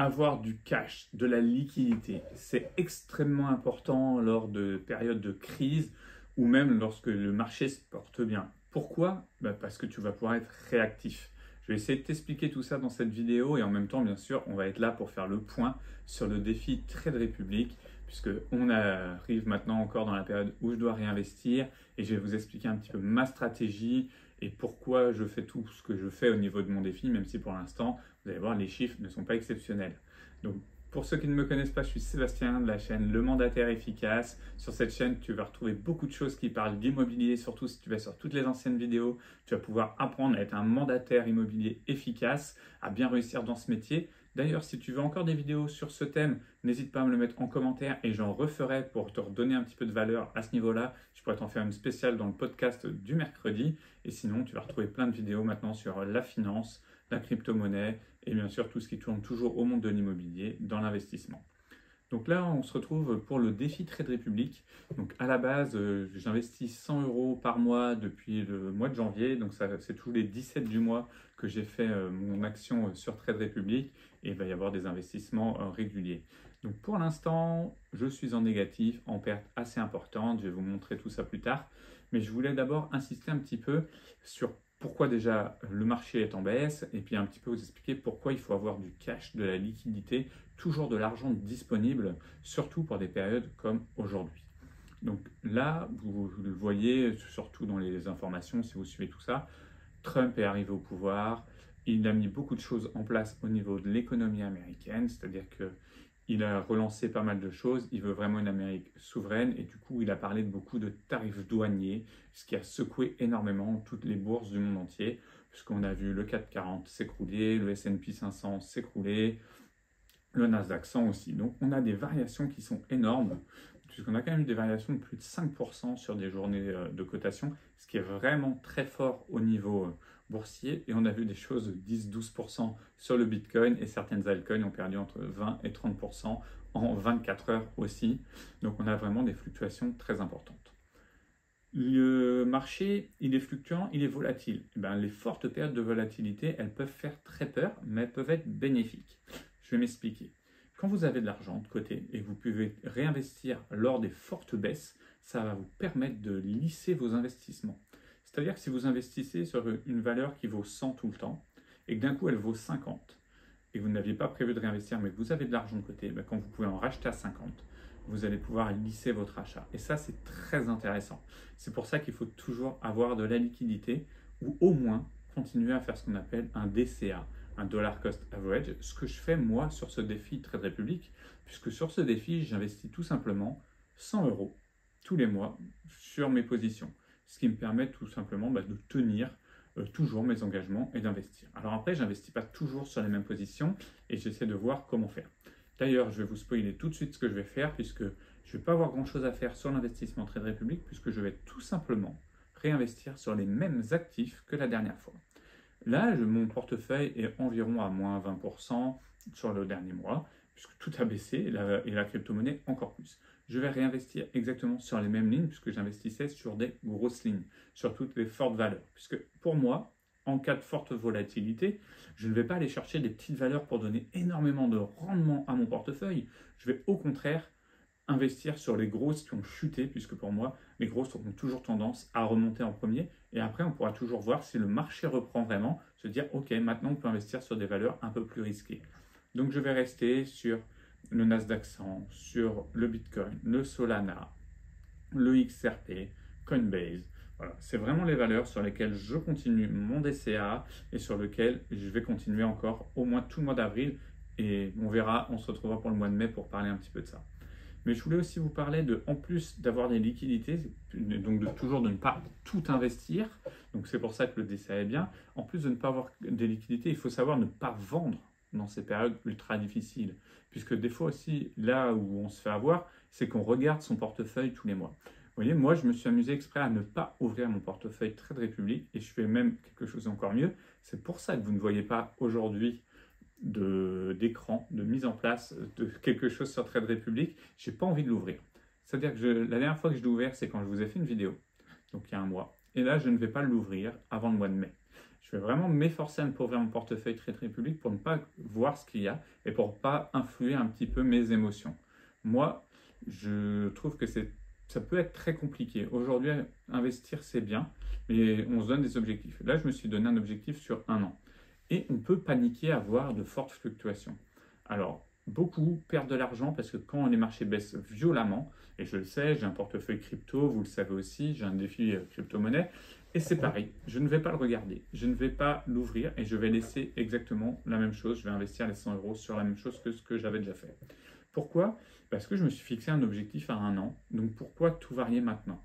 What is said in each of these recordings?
Avoir du cash, de la liquidité, c'est extrêmement important lors de périodes de crise ou même lorsque le marché se porte bien. Pourquoi? Parce que tu vas pouvoir être réactif. Je vais essayer de t'expliquer tout ça dans cette vidéo et en même temps, bien sûr, on va être là pour faire le point sur le défi Trade Republic puisque on arrive maintenant encore dans la période où je dois réinvestir et je vais vous expliquer un petit peu ma stratégie et pourquoi je fais tout ce que je fais au niveau de mon défi, même si pour l'instant, vous allez voir, les chiffres ne sont pas exceptionnels. Donc, pour ceux qui ne me connaissent pas, je suis Sébastien de la chaîne Le Mandataire Efficace. Sur cette chaîne, tu vas retrouver beaucoup de choses qui parlent d'immobilier, surtout si tu vas sur toutes les anciennes vidéos. Tu vas pouvoir apprendre à être un mandataire immobilier efficace, à bien réussir dans ce métier. D'ailleurs, si tu veux encore des vidéos sur ce thème, n'hésite pas à me le mettre en commentaire et j'en referai pour te redonner un petit peu de valeur à ce niveau-là. Je pourrais t'en faire une spéciale dans le podcast du mercredi. Et sinon, tu vas retrouver plein de vidéos maintenant sur la finance, la crypto-monnaie et bien sûr tout ce qui tourne toujours au monde de l'immobilier dans l'investissement. Donc là, on se retrouve pour le défi Trade Republic. Donc à la base, j'investis 100 € par mois depuis le mois de janvier. Donc c'est tous les 17 du mois que j'ai fait mon action sur Trade Republic et il va y avoir des investissements réguliers. Donc pour l'instant, je suis en négatif, en perte assez importante. Je vais vous montrer tout ça plus tard. Mais je voulais d'abord insister un petit peu sur pourquoi déjà le marché est en baisse et puis un petit peu vous expliquer pourquoi il faut avoir du cash, de la liquidité, toujours de l'argent disponible, surtout pour des périodes comme aujourd'hui. Donc là, vous le voyez surtout dans les informations, si vous suivez tout ça, Trump est arrivé au pouvoir, il a mis beaucoup de choses en place au niveau de l'économie américaine, c'est-à-dire qu'il a relancé pas mal de choses, il veut vraiment une Amérique souveraine et du coup il a parlé de beaucoup de tarifs douaniers, ce qui a secoué énormément toutes les bourses du monde entier, puisqu'on a vu le CAC 40 s'écrouler, le S&P 500 s'écrouler, le Nasdaq 100 aussi. Donc on a des variations qui sont énormes, puisqu'on a quand même eu des variations de plus de 5% sur des journées de cotation, ce qui est vraiment très fort au niveau boursier. Et on a vu des choses de 10-12% sur le Bitcoin et certaines altcoins ont perdu entre 20 et 30% en 24 heures aussi. Donc on a vraiment des fluctuations très importantes. Le marché, il est fluctuant, il est volatile. Les fortes périodes de volatilité, elles peuvent faire très peur, mais elles peuvent être bénéfiques. Je vais m'expliquer. Quand vous avez de l'argent de côté et que vous pouvez réinvestir lors des fortes baisses, ça va vous permettre de lisser vos investissements. C'est-à-dire que si vous investissez sur une valeur qui vaut 100 tout le temps et que d'un coup elle vaut 50 et que vous n'aviez pas prévu de réinvestir mais que vous avez de l'argent de côté, quand vous pouvez en racheter à 50, vous allez pouvoir lisser votre achat. Et ça, c'est très intéressant. C'est pour ça qu'il faut toujours avoir de la liquidité ou au moins continuer à faire ce qu'on appelle un DCA, un Dollar Cost Average, ce que je fais moi sur ce défi Trade Republic, puisque sur ce défi, j'investis tout simplement 100 € tous les mois sur mes positions, ce qui me permet tout simplement de tenir toujours mes engagements et d'investir. Alors après, je n'investis pas toujours sur les mêmes positions et j'essaie de voir comment faire. D'ailleurs, je vais vous spoiler tout de suite ce que je vais faire puisque je ne vais pas avoir grand-chose à faire sur l'investissement Trade Republic puisque je vais tout simplement réinvestir sur les mêmes actifs que la dernière fois. Là, mon portefeuille est environ à moins 20% sur le dernier mois puisque tout a baissé et la crypto-monnaie encore plus. Je vais réinvestir exactement sur les mêmes lignes puisque j'investissais sur des grosses lignes, sur toutes les fortes valeurs. Puisque pour moi, en cas de forte volatilité, je ne vais pas aller chercher des petites valeurs pour donner énormément de rendement à mon portefeuille. Je vais au contraire investir sur les grosses qui ont chuté, puisque pour moi, les grosses ont toujours tendance à remonter en premier. Et après, on pourra toujours voir si le marché reprend vraiment, se dire, OK, maintenant on peut investir sur des valeurs un peu plus risquées. Donc je vais rester sur le Nasdaq 100, sur le Bitcoin, le Solana, le XRP, Coinbase. Voilà, c'est vraiment les valeurs sur lesquelles je continue mon DCA et sur lesquelles je vais continuer encore au moins tout le mois d'avril. Et on verra, on se retrouvera pour le mois de mai pour parler un petit peu de ça. Mais je voulais aussi vous parler en plus d'avoir des liquidités, donc toujours de ne pas tout investir. Donc c'est pour ça que le DCA est bien. En plus de ne pas avoir des liquidités, il faut savoir ne pas vendre dans ces périodes ultra difficiles. Puisque des fois aussi, là où on se fait avoir, c'est qu'on regarde son portefeuille tous les mois. Vous voyez, moi, je me suis amusé exprès à ne pas ouvrir mon portefeuille Trade Republic et je fais même quelque chose encore mieux. C'est pour ça que vous ne voyez pas aujourd'hui d'écran, de mise en place de quelque chose sur Trade Republic. Je n'ai pas envie de l'ouvrir. C'est-à-dire que la dernière fois que je l'ai ouvert, c'est quand je vous ai fait une vidéo, donc il y a un mois. Et là, je ne vais pas l'ouvrir avant le mois de mai. Je Je vais vraiment m'efforcer à ne pas ouvrir mon portefeuille Trade Republic pour ne pas voir ce qu'il y a et pour ne pas influer un petit peu mes émotions. Moi, je trouve que ça peut être très compliqué. Aujourd'hui, investir, c'est bien, mais on se donne des objectifs. Là, je me suis donné un objectif sur 1 an. Et on peut paniquer à voir de fortes fluctuations. Alors, beaucoup perdent de l'argent parce que quand les marchés baissent violemment, et je le sais, j'ai un portefeuille crypto, vous le savez aussi, j'ai un défi crypto-monnaie, et c'est pareil, je ne vais pas le regarder, je ne vais pas l'ouvrir et je vais laisser exactement la même chose, je vais investir les 100 euros sur la même chose que ce que j'avais déjà fait. Pourquoi? Parce que je me suis fixé un objectif à 1 an, donc pourquoi tout varier maintenant?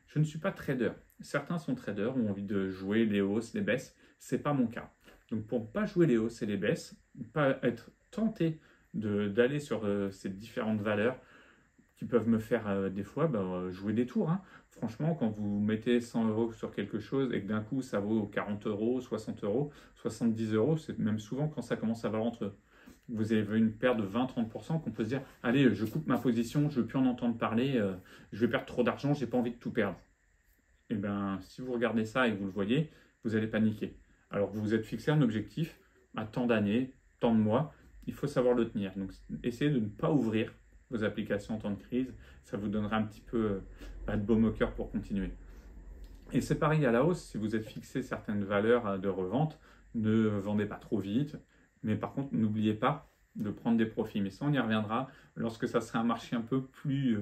Je ne suis pas trader. Certains sont traders, ont envie de jouer les hausses, les baisses, ce n'est pas mon cas. Donc pour ne pas jouer les hausses et les baisses, pas être tenté d'aller sur ces différentes valeurs qui peuvent me faire des fois jouer des tours. Hein. Franchement, quand vous mettez 100 euros sur quelque chose et que d'un coup ça vaut 40 euros, 60 euros, 70 euros, c'est même souvent quand ça commence à valoir entre vous avez une perte de 20-30% qu'on peut se dire allez, je coupe ma position, je ne veux plus en entendre parler, je vais perdre trop d'argent, j'ai pas envie de tout perdre. Et bien, si vous regardez ça et que vous le voyez, vous allez paniquer. Alors que vous vous êtes fixé un objectif à tant d'années, tant de mois, il faut savoir le tenir. Donc, essayez de ne pas ouvrir vos applications en temps de crise. Ça vous donnera un petit peu de baume au cœur pour continuer. Et c'est pareil à la hausse. Si vous êtes fixé certaines valeurs de revente, ne vendez pas trop vite. Mais par contre, n'oubliez pas de prendre des profits. Mais ça, on y reviendra lorsque ça sera un marché un peu plus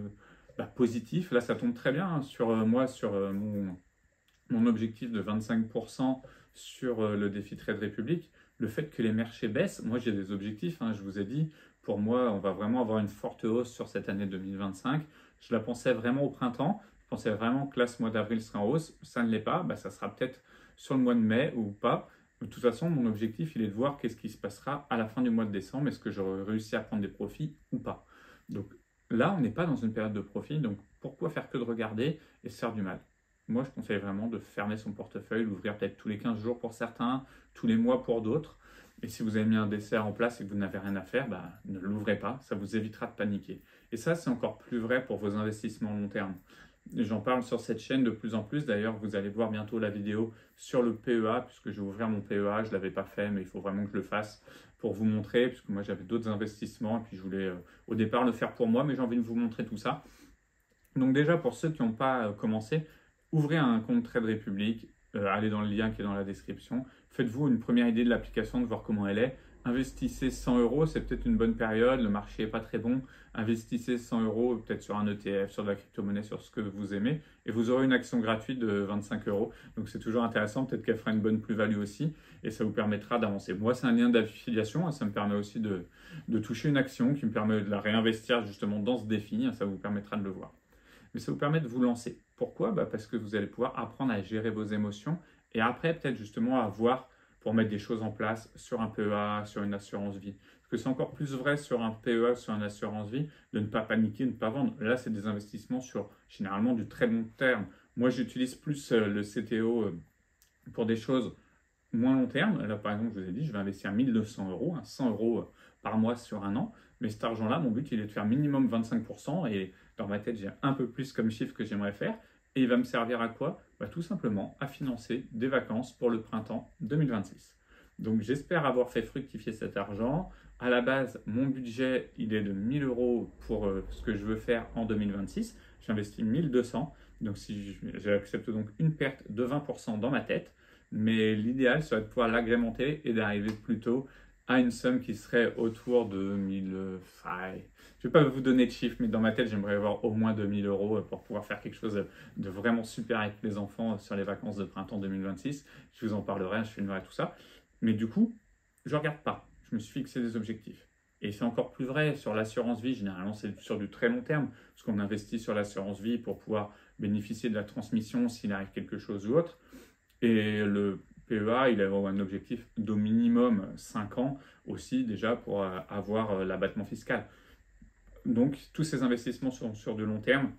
positif. Là, ça tombe très bien hein, sur moi, sur mon objectif de 25% sur le défi Trade Republic. Le fait que les marchés baissent, moi j'ai des objectifs, hein, je vous ai dit, pour moi on va vraiment avoir une forte hausse sur cette année 2025. Je la pensais vraiment au printemps, je pensais vraiment que là ce mois d'avril sera en hausse, ça ne l'est pas, ça sera peut-être sur le mois de mai ou pas. De toute façon, mon objectif il est de voir qu'est-ce qui se passera à la fin du mois de décembre, est-ce que j'aurai réussi à prendre des profits ou pas. Donc là on n'est pas dans une période de profit, donc pourquoi faire que de regarder et se faire du mal? Moi, je conseille vraiment de fermer son portefeuille, l'ouvrir peut-être tous les 15 jours pour certains, tous les mois pour d'autres. Et si vous avez mis un dessert en place et que vous n'avez rien à faire, ne l'ouvrez pas, ça vous évitera de paniquer. Et ça, c'est encore plus vrai pour vos investissements long terme. J'en parle sur cette chaîne de plus en plus. D'ailleurs, vous allez voir bientôt la vidéo sur le PEA, puisque je vais ouvrir mon PEA. Je ne l'avais pas fait, mais il faut vraiment que je le fasse pour vous montrer, puisque moi, j'avais d'autres investissements. Et puis, je voulais au départ le faire pour moi, mais j'ai envie de vous montrer tout ça. Donc déjà, pour ceux qui n'ont pas commencé, ouvrez un compte Trade Republic, allez dans le lien qui est dans la description. Faites-vous une première idée de l'application, de voir comment elle est. Investissez 100 euros, c'est peut-être une bonne période, le marché n'est pas très bon. Investissez 100 euros peut-être sur un ETF, sur de la crypto-monnaie, sur ce que vous aimez. Et vous aurez une action gratuite de 25 euros. Donc c'est toujours intéressant, peut-être qu'elle fera une bonne plus-value aussi. Et ça vous permettra d'avancer. Moi, c'est un lien d'affiliation, hein, ça me permet aussi de toucher une action qui me permet de la réinvestir justement dans ce défi. Hein, ça vous permettra de le voir. Mais ça vous permet de vous lancer. Pourquoi? Parce que vous allez pouvoir apprendre à gérer vos émotions et après peut-être justement à voir pour mettre des choses en place sur un PEA, sur une assurance vie. Parce que c'est encore plus vrai sur un PEA, sur une assurance vie, de ne pas paniquer, de ne pas vendre. Là, c'est des investissements sur généralement du très long terme. Moi, j'utilise plus le CTO pour des choses moins long terme. Là, par exemple, je vous ai dit, je vais investir 1200 euros, 100 euros par mois sur 1 an. Mais cet argent-là, mon but, il est de faire minimum 25%. Et dans ma tête, j'ai un peu plus comme chiffre que j'aimerais faire. Et il va me servir à quoi? Tout simplement à financer des vacances pour le printemps 2026. Donc, j'espère avoir fait fructifier cet argent. À la base, mon budget, il est de 1000 euros pour ce que je veux faire en 2026. J'investis 1200. Donc, si j'accepte donc une perte de 20% dans ma tête. Mais l'idéal serait de pouvoir l'agrémenter et d'arriver plutôt à une somme qui serait autour de 1000. Je ne vais pas vous donner de chiffres, mais dans ma tête, j'aimerais avoir au moins 2000 euros pour pouvoir faire quelque chose de vraiment super avec les enfants sur les vacances de printemps 2026. Je vous en parlerai, je filmerai tout ça. Mais du coup, je ne regarde pas. Je me suis fixé des objectifs. Et c'est encore plus vrai sur l'assurance vie. Généralement, c'est sur du très long terme, parce qu'on investit sur l'assurance vie pour pouvoir bénéficier de la transmission s'il arrive quelque chose ou autre. Et le PEA, il a un objectif d'au minimum 5 ans aussi déjà pour avoir l'abattement fiscal. Donc tous ces investissements sont sur du long terme.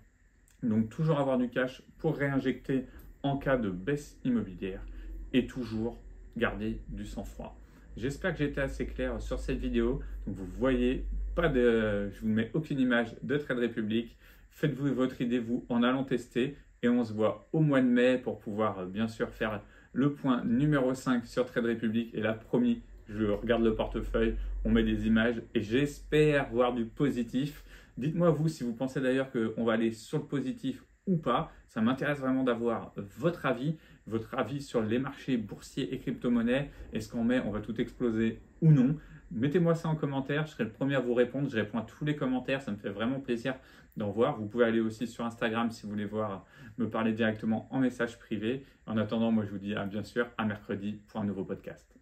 Donc toujours avoir du cash pour réinjecter en cas de baisse immobilière et toujours garder du sang-froid. J'espère que j'ai été assez clair sur cette vidéo. Donc vous voyez, je vous mets aucune image de Trade Republic. Faites-vous votre idée vous en allant tester et on se voit au mois de mai pour pouvoir bien sûr faire Le point numéro 5 sur Trade Republic, et là, promis, je regarde le portefeuille, on met des images et j'espère voir du positif. Dites-moi vous si vous pensez d'ailleurs qu'on va aller sur le positif ou pas. Ça m'intéresse vraiment d'avoir votre avis sur les marchés boursiers et crypto-monnaies. Est-ce qu'en mai, on va tout exploser ou non? Mettez-moi ça en commentaire, je serai le premier à vous répondre. Je réponds à tous les commentaires, ça me fait vraiment plaisir d'en voir. Vous pouvez aller aussi sur Instagram si vous voulez voir, me parler directement en message privé. En attendant, moi je vous dis bien sûr à mercredi pour un nouveau podcast.